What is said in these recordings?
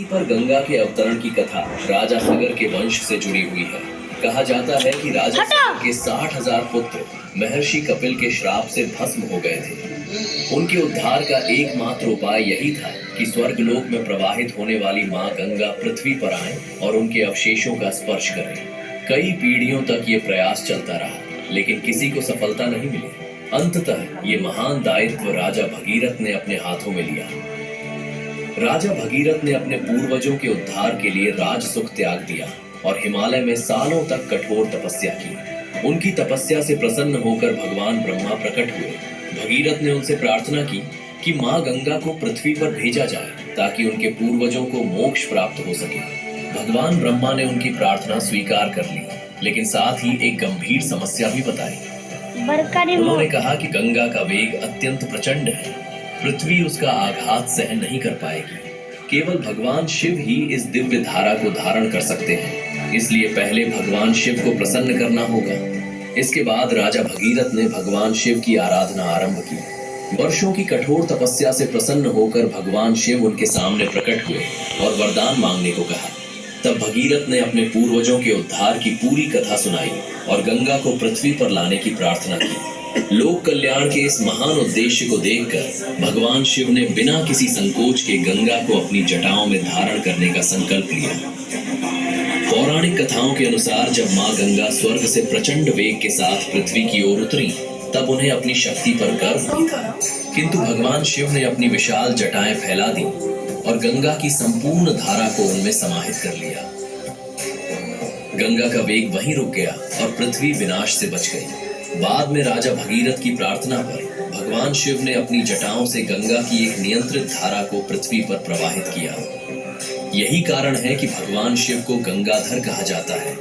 पर गंगा के अवतरण की कथा राजा सगर के वंश से जुड़ी हुई है। कहा जाता है कि राजा सगर के 60,000 पुत्र महर्षि कपिल के श्राप से भस्म हो गए थे। उनके उद्धार का एकमात्र उपाय यही था कि स्वर्गलोक में प्रवाहित होने वाली माँ गंगा पृथ्वी पर आए और उनके अवशेषों का स्पर्श करें। कई पीढ़ियों तक ये प्रयास चलता रहा, लेकिन किसी को सफलता नहीं मिली। अंततः ये महान दायित्व राजा भगीरथ ने अपने हाथों में लिया। राजा भगीरथ ने अपने पूर्वजों के उद्धार के लिए राज सुख त्याग दिया और हिमालय में सालों तक कठोर तपस्या की। उनकी तपस्या से प्रसन्न होकर भगवान ब्रह्मा प्रकट हुए। भगीरथ ने उनसे प्रार्थना की कि माँ गंगा को पृथ्वी पर भेजा जाए ताकि उनके पूर्वजों को मोक्ष प्राप्त हो सके। भगवान ब्रह्मा ने उनकी प्रार्थना स्वीकार कर ली, लेकिन साथ ही एक गंभीर समस्या भी बताई। उन्होंने कहा कि गंगा का वेग अत्यंत प्रचंड है, पृथ्वी उसका आघात सहन नहीं कर पाएगी। केवल भगवान शिव ही इस दिव्य धारा को धारण कर सकते हैं, इसलिए पहले भगवान शिव को प्रसन्न करना होगा। इसके बाद राजा भगीरथ ने भगवान शिव की आराधना आरंभ की। वर्षों की कठोर तपस्या से प्रसन्न होकर भगवान शिव उनके सामने प्रकट हुए और वरदान मांगने को कहा। तब भगीरथ ने अपने पूर्वजों के उद्धार की पूरी कथा सुनाई और गंगा को पृथ्वी पर लाने की प्रार्थना की। लोक कल्याण के इस महान उद्देश्य को देखकर भगवान शिव ने बिना किसी संकोच के गंगा को अपनी जटाओं में धारण करने का संकल्प लिया। पौराणिक कथाओं के अनुसार जब माँ गंगा स्वर्ग से प्रचंड वेग के साथ पृथ्वी की ओर उतरी, तब उन्हें अपनी शक्ति पर गर्व भी था। किंतु भगवान शिव ने अपनी विशाल जटाएं फैला दी और गंगा की संपूर्ण धारा को उनमें समाहित कर लिया। गंगा का वेग वहीं रुक गया और पृथ्वी विनाश से बच गई। बाद में राजा भगीरथ की प्रार्थना पर भगवान शिव ने अपनी जटाओं से गंगा की एक नियंत्रित धारा को पृथ्वी पर प्रवाहित किया। यही कारण है कि भगवान शिव को गंगाधर कहा जाता है,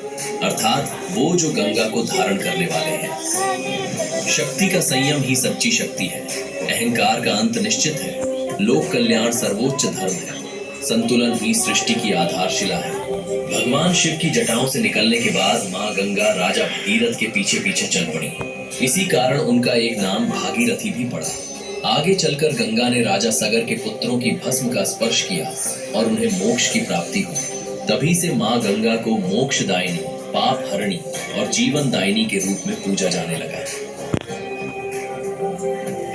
अर्थात वो जो गंगा को धारण करने वाले हैं। शक्ति का संयम ही सच्ची शक्ति है। अहंकार का अंत निश्चित है। लोक कल्याण सर्वोच्च धर्म है। संतुलन ही सृष्टि की आधारशिला है। भगवान शिव की जटाओं से निकलने के बाद माँ गंगा राजा भगीरथ के पीछे पीछे चल पड़ी। इसी कारण उनका एक नाम भागीरथी भी पड़ा। आगे चलकर गंगा ने राजा सगर के पुत्रों की भस्म का स्पर्श किया और उन्हें मोक्ष की प्राप्ति हुई। तभी से माँ गंगा को मोक्षदायिनी, पाप हरणी और जीवन दायिनी के रूप में पूजा जाने लगा।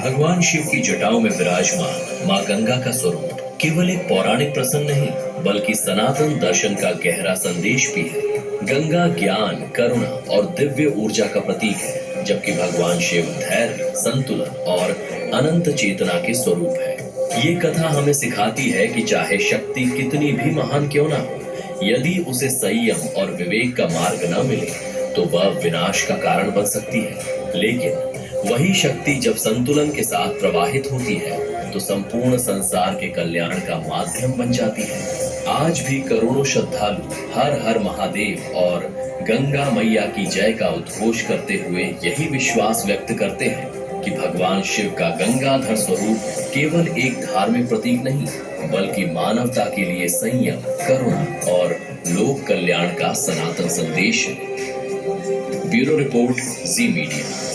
भगवान शिव की जटाओं में विराजमान माँ गंगा का स्वरूप केवल एक पौराणिक प्रसंग नहीं, बल्कि सनातन दर्शन का गहरा संदेश भी है। गंगा ज्ञान, करुणा और दिव्य ऊर्जा का प्रतीक है, जबकि भगवान शिव धैर्य, संतुलन और अनंत चेतना के स्वरूप है। ये कथा हमें सिखाती है कि चाहे शक्ति कितनी भी महान क्यों ना हो, यदि उसे संयम और विवेक का मार्ग न मिले तो वह विनाश का कारण बन सकती है। लेकिन वही शक्ति जब संतुलन के साथ प्रवाहित होती है तो संपूर्ण संसार के कल्याण का माध्यम बन जाती है। आज भी करोड़ों श्रद्धालु हर हर महादेव और गंगा मैया की जय का उद्घोष करते हुए यही विश्वास व्यक्त करते हैं कि भगवान शिव का गंगाधर स्वरूप केवल एक धार्मिक प्रतीक नहीं, बल्कि मानवता के लिए संयम, करुणा और लोक कल्याण का सनातन संदेश है। ब्यूरो रिपोर्ट, जी मीडिया।